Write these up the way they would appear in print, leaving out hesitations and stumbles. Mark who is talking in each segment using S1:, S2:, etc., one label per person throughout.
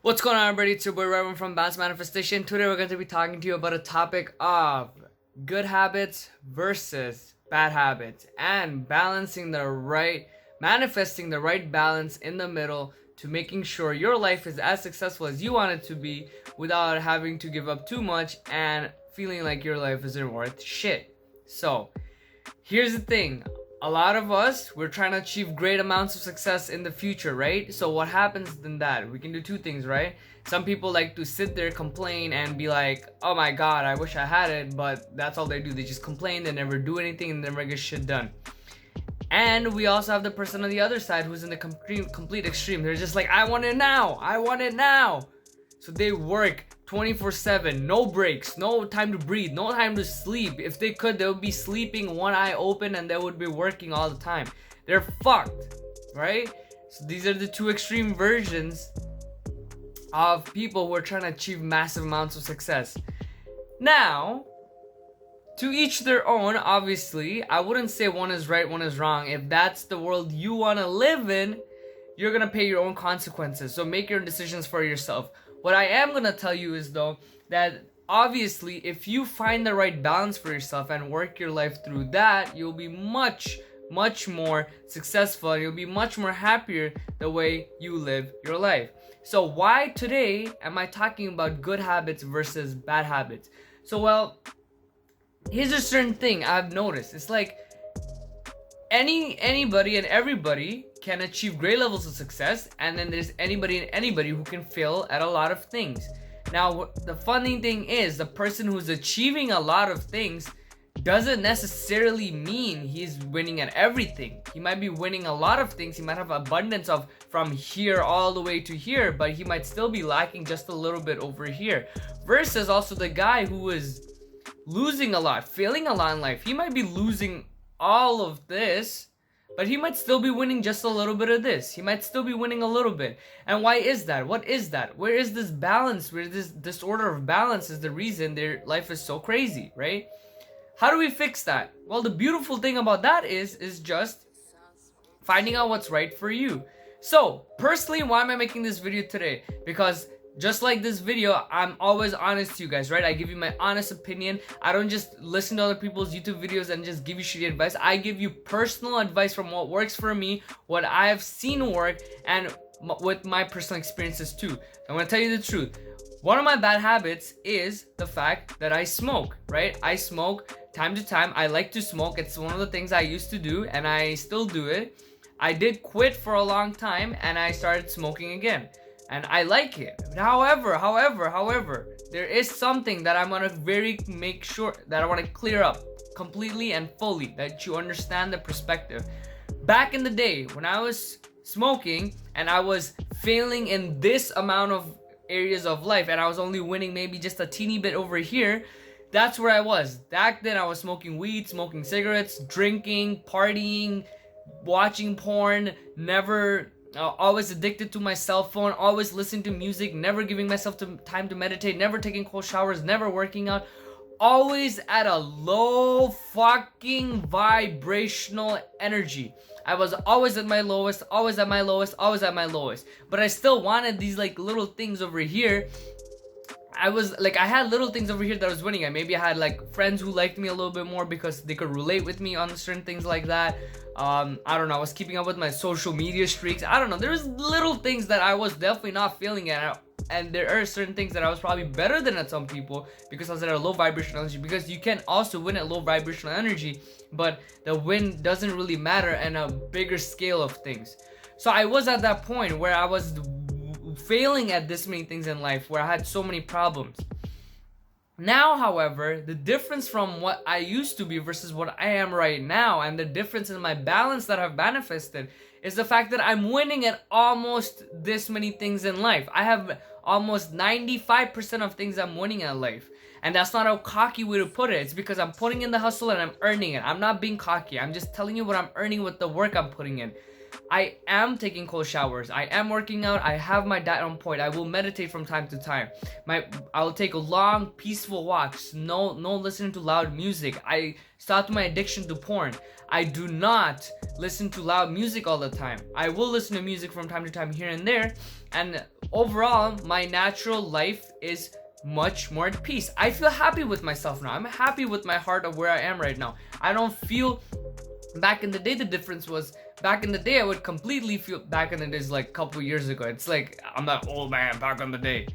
S1: What's going on, everybody? It's your boy Revan from Balance Manifestation. Today we're going to be talking to you about a topic of good habits versus bad habits and manifesting the right balance in the middle to making sure your life is as successful as you want it to be without having to give up too much and feeling like your life isn't worth shit. So, here's the thing. A lot of us, we're trying to achieve great amounts of success in the future, right? So what happens then that? We can do two things, right? Some people like to sit there, complain, and be like, oh my god, I wish I had it, but that's all they do. They just complain, they never do anything, and never get shit done. And we also have the person on the other side who's in the complete extreme. They're just like, I want it now! I want it now! So they work 24/7, no breaks, no time to breathe, no time to sleep. If they could, they would be sleeping one eye open and they would be working all the time. They're fucked, right? So these are the two extreme versions of people who are trying to achieve massive amounts of success. Now, to each their own, obviously. I wouldn't say one is right, one is wrong. If that's the world you want to live in, you're gonna pay your own consequences. So make your decisions for yourself. What I am gonna tell you is though that obviously if you find the right balance for yourself and work your life through that, you'll be much more successful and you'll be much more happier the way you live your life. So why today am I talking about good habits versus bad habits? So well, here's a certain thing I've noticed. It's like anybody and everybody can achieve great levels of success, and then there's anybody who can fail at a lot of things. Now, the funny thing is, the person who's achieving a lot of things doesn't necessarily mean he's winning at everything. He might be winning a lot of things. He might have abundance of from here all the way to here, but he might still be lacking just a little bit over here. Versus also the guy who is losing a lot, failing a lot in life. He might be losing all of this, but he might still be winning just a little bit of this. He might still be winning a little bit. And why is that? What is that? Where is this balance? Where this disorder of balance is the reason their life is so crazy, right? How do we fix that? Well, the beautiful thing about that is just finding out what's right for you. So, personally, why am I making this video today? Because just like this video, I'm always honest to you guys, right? I give you my honest opinion. I don't just listen to other people's YouTube videos and just give you shitty advice. I give you personal advice from what works for me, what I have seen work, and with my personal experiences too. I'm gonna tell you the truth. One of my bad habits is the fact that I smoke, right? I smoke time to time. I like to smoke. It's one of the things I used to do, and I still do it. I did quit for a long time, and I started smoking again. And I like it. However, there is something that I'm gonna make sure that I want to clear up completely and fully, that you understand the perspective. Back in the day, when I was smoking and I was failing in this amount of areas of life, and I was only winning maybe just a teeny bit over here, that's where I was. Back then, I was smoking weed, smoking cigarettes, drinking, partying, watching porn, always addicted to my cell phone, always listening to music, never giving myself time to meditate, never taking cold showers, never working out, always at a low fucking vibrational energy. I was always at my lowest, always at my lowest, always at my lowest. But I still wanted these like little things over here. I had little things over here that I was winning at. Maybe I had like friends who liked me a little bit more because they could relate with me on certain things like that. I don't know, I was keeping up with my social media streaks. I don't know, there was little things that I was definitely not feeling at. And there are certain things that I was probably better than at some people because I was at a low vibrational energy. Because you can also win at low vibrational energy, but the win doesn't really matter on a bigger scale of things. So I was at that point where I was failing at this many things in life, where I had so many problems. Now, however, the difference from what I used to be versus what I am right now, and the difference in my balance that I've manifested, is the fact that I'm winning at almost this many things in life. I have almost 95% of things I'm winning at life. And that's not a cocky way to put it. It's because I'm putting in the hustle and I'm earning it. I'm not being cocky. I'm just telling you what I'm earning with the work I'm putting in. I am taking cold showers. I am working out. I have my diet on point. I will meditate from time to time. I will take long, peaceful walks. No listening to loud music. I stopped my addiction to porn. I do not listen to loud music all the time. I will listen to music from time to time here and there. And overall, my natural life is much more at peace. I feel happy with myself now. I'm happy with my heart of where I am right now. I don't feel, back in the day, the difference was, back in the day I would completely feel, back in the days like a couple years ago, it's like I'm that old man back in the day.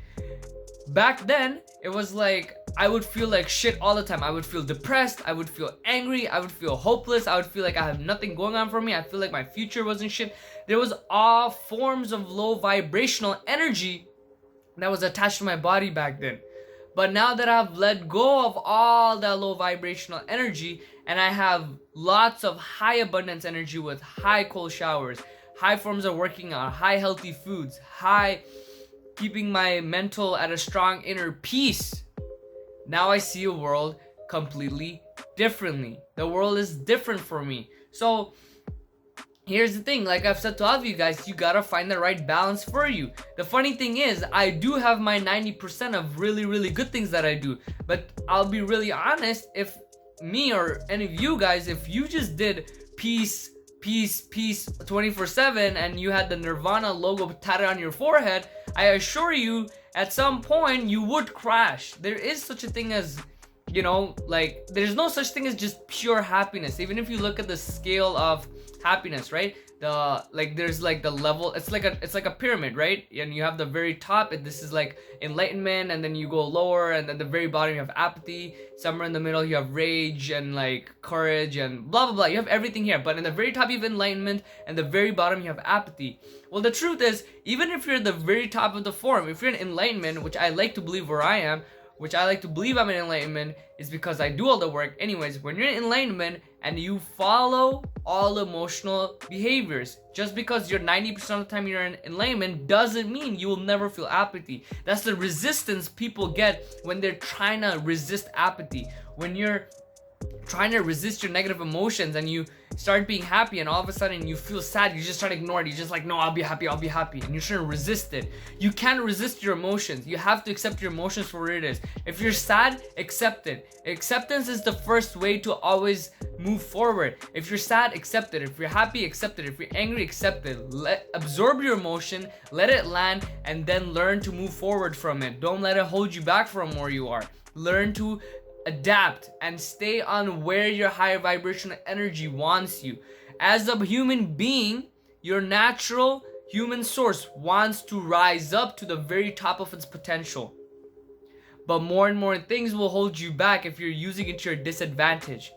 S1: Back then it was like I would feel like shit all the time. I would feel depressed, I would feel angry, I would feel hopeless, I would feel like I have nothing going on for me. I feel like my future wasn't shit. There was all forms of low vibrational energy that was attached to my body back then. But now that I've let go of all that low vibrational energy, and I have lots of high abundance energy with high cold showers, high forms of working out, high healthy foods, high keeping my mental at a strong inner peace, now I see a world completely differently. The world is different for me. So here's the thing, like I've said to all of you guys, you gotta find the right balance for you. The funny thing is, I do have my 90% of really, really good things that I do. But I'll be really honest, if me or any of you guys, if you just did peace 24/7 and you had the Nirvana logo tatted on your forehead, I assure you, at some point you would crash. There is such a thing as, like, there's no such thing as just pure happiness. Even if you look at the scale of happiness, right? There's like the level, it's like a pyramid, right? And you have the very top, this is like enlightenment, and then you go lower, and then the very bottom you have apathy. Somewhere in the middle you have rage and like courage and blah blah blah. You have everything here, but in the very top you have enlightenment, and the very bottom you have apathy. Well, the truth is, even if you're at the very top of the form, if you're in enlightenment, which I like to believe where I am, which I like to believe I'm in enlightenment, is because I do all the work. Anyways, when you're in enlightenment and you follow all emotional behaviors, just because you're 90% of the time you're in enlightenment doesn't mean you will never feel apathy. That's the resistance people get when they're trying to resist apathy. When you're trying to resist your negative emotions and you start being happy, and all of a sudden you feel sad, you just try to ignore it. You're just like, no, I'll be happy, and you're trying to resist it. You can't resist your emotions. You have to accept your emotions for what it is. If you're sad, accept it. Acceptance is the first way to always move forward. If you're sad, accept it. If you're happy, accept it. If you're angry, accept it. Absorb your emotion, let it land, and then learn to move forward from it. Don't let it hold you back from where you are. Learn to adapt and stay on where your higher vibrational energy wants you. As a human being, your natural human source wants to rise up to the very top of its potential. But more and more things will hold you back if you're using it to your disadvantage.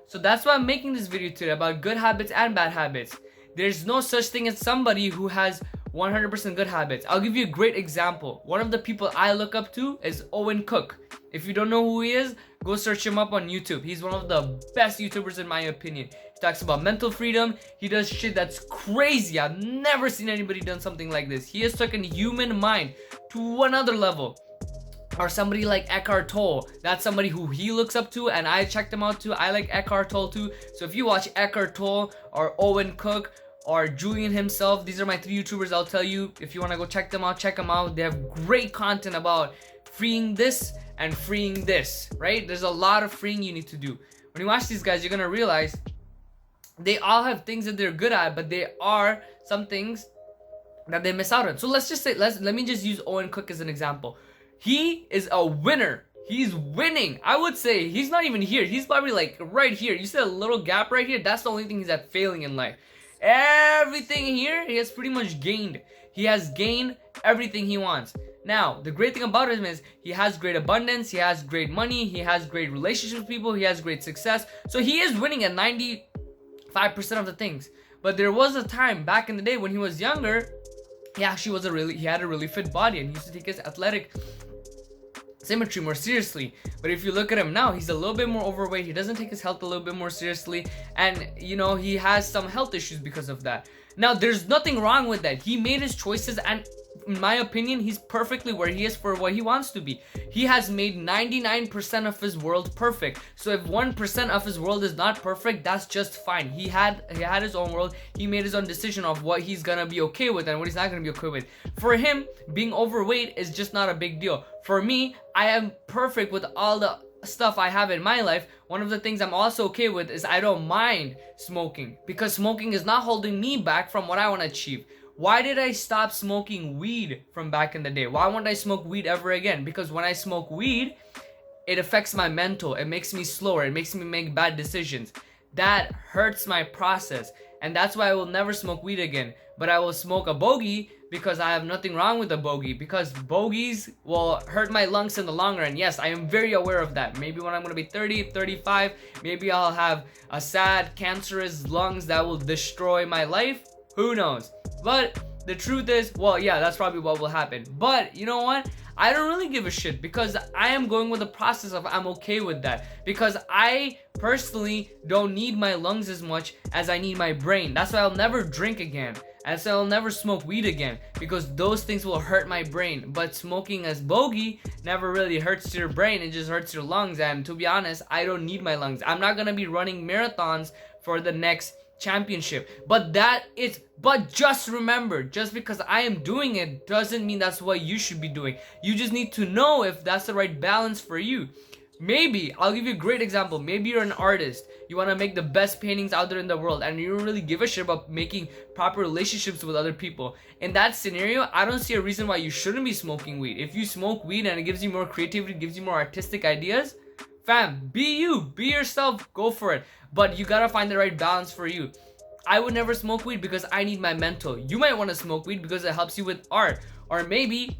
S1: So that's why I'm making this video today about good habits and bad habits. There's no such thing as somebody who has 100% good habits. I'll give you a great example. One of the people I look up to is Owen Cook. If you don't know who he is, go search him up on YouTube. He's one of the best YouTubers in my opinion. He talks about mental freedom. He does shit that's crazy. I've never seen anybody done something like this. He has taken human mind to another level. Or somebody like Eckhart Tolle. That's somebody who he looks up to, and I checked him out too. I like Eckhart Tolle too. So if you watch Eckhart Tolle or Owen Cook or Julian himself, these are my 3 YouTubers. I'll tell you, if you want to go check them out, check them out. They have great content about freeing this and freeing this, right? There's a lot of freeing you need to do. When you watch these guys, you're gonna realize they all have things that they're good at, but there are some things that they miss out on. So let's just say, let me just use Owen Cook as an example. He is a winner. He's winning. I would say he's not even here. He's probably like right here. You see a little gap right here? That's the only thing he's at failing in life. Everything here, he has pretty much gained. He has gained everything he wants. Now, the great thing about him is he has great abundance, he has great money, he has great relationships with people, he has great success. So he is winning at 95% of the things. But there was a time back in the day when he was younger, he had a really fit body, and he used to take his athletic symmetry more seriously. But if you look at him now, he's a little bit more overweight. He doesn't take his health a little bit more seriously, and he has some health issues because of that. Now, there's nothing wrong with that. He made his choices, and in my opinion, he's perfectly where he is for what he wants to be. He has made 99% of his world perfect. So if 1% of his world is not perfect, that's just fine. He had his own world. He made his own decision of what he's gonna be okay with and what he's not gonna be okay with. For him, being overweight is just not a big deal. For me, I am perfect with all the stuff I have in my life. One of the things I'm also okay with is I don't mind smoking, because smoking is not holding me back from what I want to achieve. Why did I stop smoking weed from back in the day? Why won't I smoke weed ever again? Because when I smoke weed, it affects my mental. It makes me slower. It makes me make bad decisions. That hurts my process. And that's why I will never smoke weed again. But I will smoke a bogey because I have nothing wrong with a bogey. Because bogeys will hurt my lungs in the long run. Yes, I am very aware of that. Maybe when I'm going to be 30, 35, maybe I'll have a sad, cancerous lungs that will destroy my life. Who knows? But the truth is, well, yeah, that's probably what will happen. But you know what? I don't really give a shit, because I am going with the process of I'm okay with that. Because I personally don't need my lungs as much as I need my brain. That's why I'll never drink again. And so I'll never smoke weed again, because those things will hurt my brain. But smoking as bogey never really hurts your brain. It just hurts your lungs. And to be honest, I don't need my lungs. I'm not gonna be running marathons for the next championship. But just remember, just because I am doing it doesn't mean that's what you should be doing. You just need to know if that's the right balance for you. Maybe, I'll give you a great example. Maybe you're an artist. You want to make the best paintings out there in the world, and you don't really give a shit about making proper relationships with other people. In that scenario, I don't see a reason why you shouldn't be smoking weed. If you smoke weed and it gives you more creativity, gives you more artistic ideas, fam, be you, be yourself, go for it. But you gotta find the right balance for you. I would never smoke weed because I need my mental. You might want to smoke weed because it helps you with art. Or maybe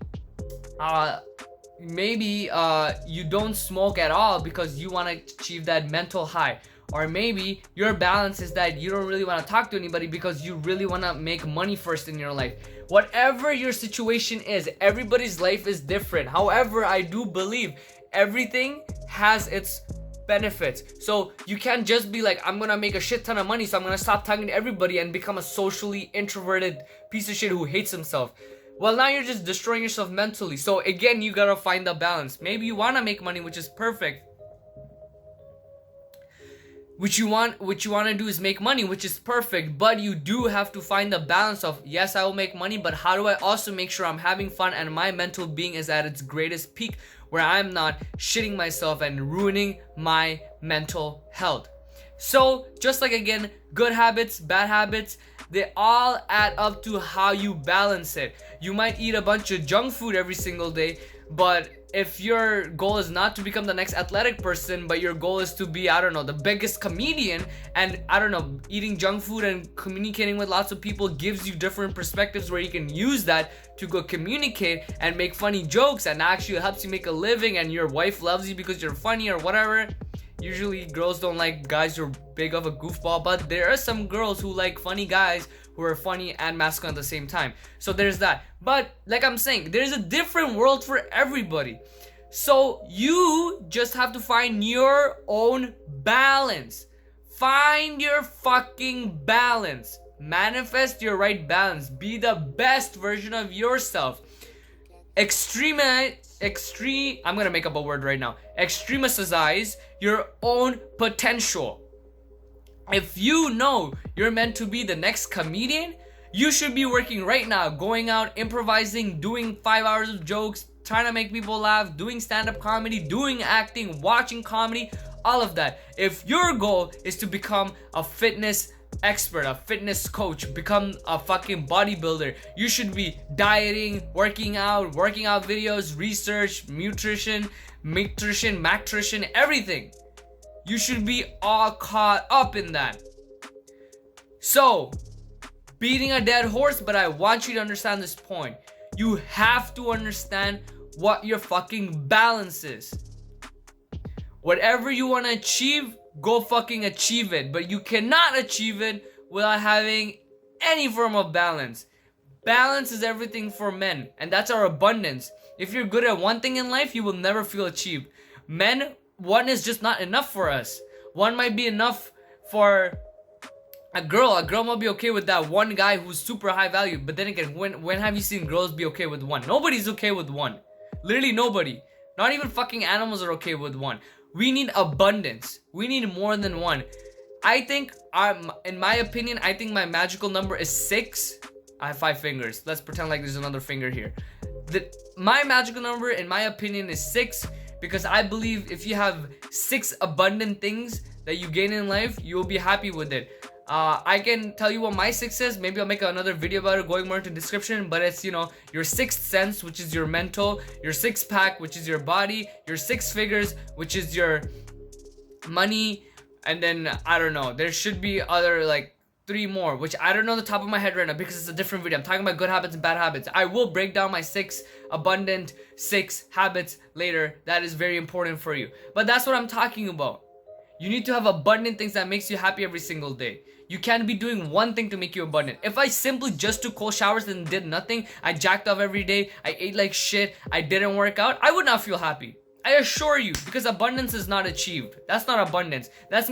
S1: you don't smoke at all because you want to achieve that mental high. Or maybe your balance is that you don't really want to talk to anybody because you really want to make money first in your life. Whatever your situation is, everybody's life is different. However, I do believe everything has its benefits. So you can't just be like, I'm gonna make a shit ton of money, so I'm gonna stop talking to everybody and become a socially introverted piece of shit who hates himself. Well, now you're just destroying yourself mentally. So again, you gotta find the balance. Maybe you wanna make money, which is perfect. What you want to do is make money, which is perfect, but you do have to find the balance of, yes, I will make money, but how do I also make sure I'm having fun and my mental being is at its greatest peak, where I'm not shitting myself and ruining my mental health. So just like, again, good habits, bad habits, they all add up to how you balance it. You might eat a bunch of junk food every single day, but if your goal is not to become the next athletic person, but your goal is to be, I don't know, the biggest comedian, and I don't know, eating junk food and communicating with lots of people gives you different perspectives where you can use that to go communicate and make funny jokes, and actually helps you make a living, and your wife loves you because you're funny or whatever. Usually girls don't like guys who are big of a goofball, but there are some girls who like funny guys who are funny and masculine at the same time. So there's that. But like I'm saying, there's a different world for everybody. So you just have to find your own balance. Find your fucking balance. Manifest your right balance. Be the best version of yourself. I'm gonna make up a word right now. Extremicize your own potential. If you know you're meant to be the next comedian, you should be working right now, going out, improvising, doing 5 hours of jokes, trying to make people laugh, doing stand-up comedy, doing acting, watching comedy, all of that. If your goal is to become a fitness expert, a fitness coach, become a fucking bodybuilder, you should be dieting, working out videos, research, nutrition, everything. You should be all caught up in that. So, beating a dead horse, but I want you to understand this point. You have to understand what your fucking balance is. Whatever you want to achieve, go fucking achieve it. But you cannot achieve it without having any form of balance. Balance is everything for men, and that's our abundance. If you're good at one thing in life, you will never feel achieved. Men, one is just not enough for us. One might be enough for A girl might be okay with that one guy who's super high value. But then again, when have you seen girls be okay with one? Nobody's okay with one. Literally nobody. Not even fucking animals are okay with one. We need abundance. We need more than one. I think, in my opinion, I think my magical number is 6. I have 5 fingers. Let's pretend like there's another finger here. My magical number, in my opinion, is 6, because I believe if you have 6 abundant things that you gain in life, you will be happy with it. I can tell you what my 6 is. Maybe I'll make another video about it, going more into description. But it's, you know, your 6th sense, which is your mental, your 6-pack, which is your body, your 6 figures, which is your money, and then I don't know. There should be other like 3 more, which I don't know the top of my head right now because it's a different video. I'm talking about good habits and bad habits. I will break down my 6 abundant 6 habits later. That is very important for you. But that's what I'm talking about. You need to have abundant things that makes you happy every single day. You can't be doing one thing to make you abundant. If I simply just took cold showers and did nothing, I jacked off every day, I ate like shit, I didn't work out, I would not feel happy. I assure you, because abundance is not achieved. That's not abundance. That's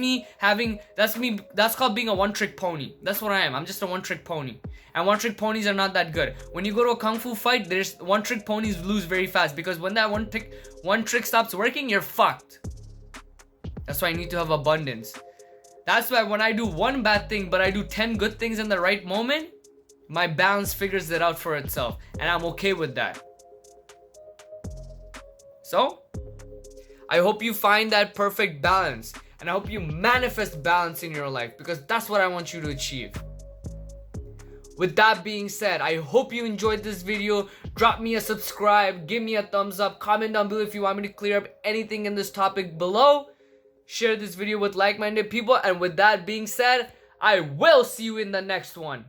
S1: called being a one-trick pony. That's what I am. I'm just a one-trick pony. And one-trick ponies are not that good. When you go to a kung fu fight, there's one-trick ponies lose very fast, because when that one trick stops working, you're fucked. That's why I need to have abundance. That's why when I do one bad thing, but I do 10 good things in the right moment, my balance figures it out for itself. And I'm okay with that. So, I hope you find that perfect balance. And I hope you manifest balance in your life, because that's what I want you to achieve. With that being said, I hope you enjoyed this video. Drop me a subscribe, give me a thumbs up, comment down below if you want me to clear up anything in this topic below. Share this video with like-minded people. And with that being said, I will see you in the next one.